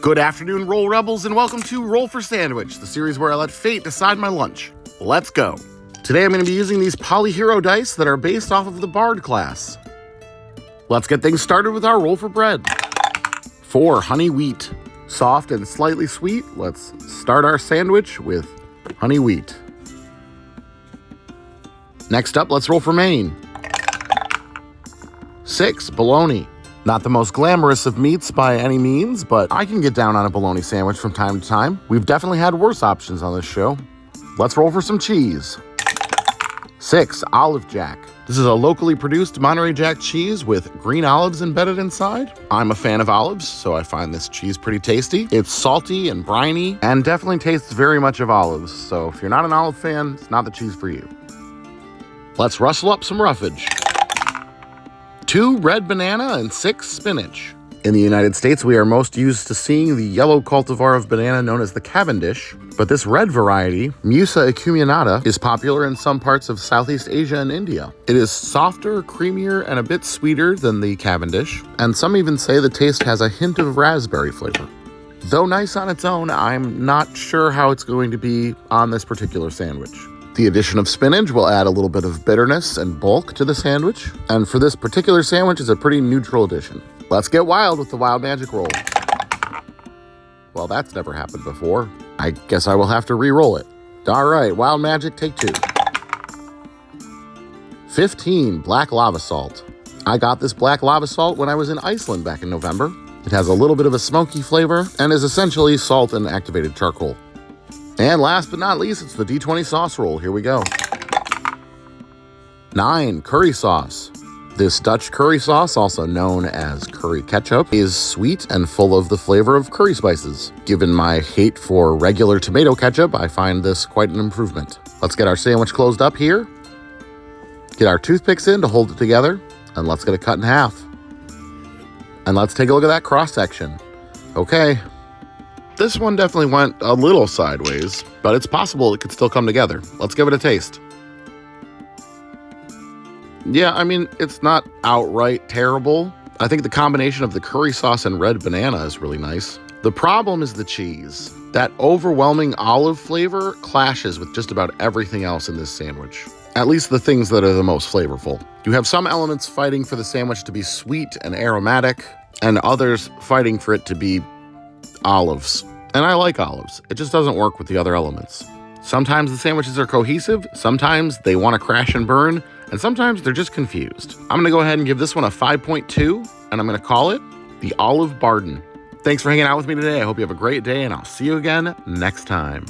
Good afternoon, Roll Rebels, and welcome to Roll for Sandwich, the series where I let fate decide my lunch. Let's go. Today I'm going to be using these Polyhero dice that are based off of the Bard class. Let's get things started with our roll for bread. 4 honey wheat. Soft and slightly sweet, let's start our sandwich with honey wheat. Next up, let's roll for Maine. 6 bologna. Not the most glamorous of meats by any means, but I can get down on a bologna sandwich from time to time. We've definitely had worse options on this show. Let's roll for some cheese. 6 olive jack. This is a locally produced Monterey Jack cheese with green olives embedded inside. I'm a fan of olives, so I find this cheese pretty tasty. It's salty and briny and definitely tastes very much of olives, so if you're not an olive fan, it's not the cheese for you. Let's rustle up some roughage. 2 red banana and 6 spinach. In the United States, we are most used to seeing the yellow cultivar of banana known as the Cavendish, but this red variety, Musa acuminata, is popular in some parts of Southeast Asia and India. It is softer, creamier, and a bit sweeter than the Cavendish, and some even say the taste has a hint of raspberry flavor. Though nice on its own, I'm not sure how it's going to be on this particular sandwich. The addition of spinach will add a little bit of bitterness and bulk to the sandwich, and for this particular sandwich, it's a pretty neutral addition. Let's get wild with the wild magic roll. Well, that's never happened before. I guess I will have to re-roll it. All right, wild magic, take 2. 15 black lava salt. I got this black lava salt when I was in Iceland back in November. It has a little bit of a smoky flavor and is essentially salt and activated charcoal. And last but not least, it's the D20 sauce roll. Here we go. 9 curry sauce. This Dutch curry sauce, also known as curry ketchup, is sweet and full of the flavor of curry spices. Given my hate for regular tomato ketchup, I find this quite an improvement. Let's get our sandwich closed up here. Get our toothpicks in to hold it together, and let's get it cut in half. And let's take a look at that cross section. Okay. This one definitely went a little sideways, but it's possible it could still come together. Let's give it a taste. Yeah, I mean, it's not outright terrible. I think the combination of the curry sauce and red banana is really nice. The problem is the cheese. That overwhelming olive flavor clashes with just about everything else in this sandwich. At least the things that are the most flavorful. You have some elements fighting for the sandwich to be sweet and aromatic, and others fighting for it to be olives. And I like olives. It just doesn't work with the other elements. Sometimes the sandwiches are cohesive, sometimes they want to crash and burn, and sometimes they're just confused. I'm going to go ahead and give this one a 5.2, and I'm going to call it the Olive Barden. Thanks for hanging out with me today. I hope you have a great day, and I'll see you again next time.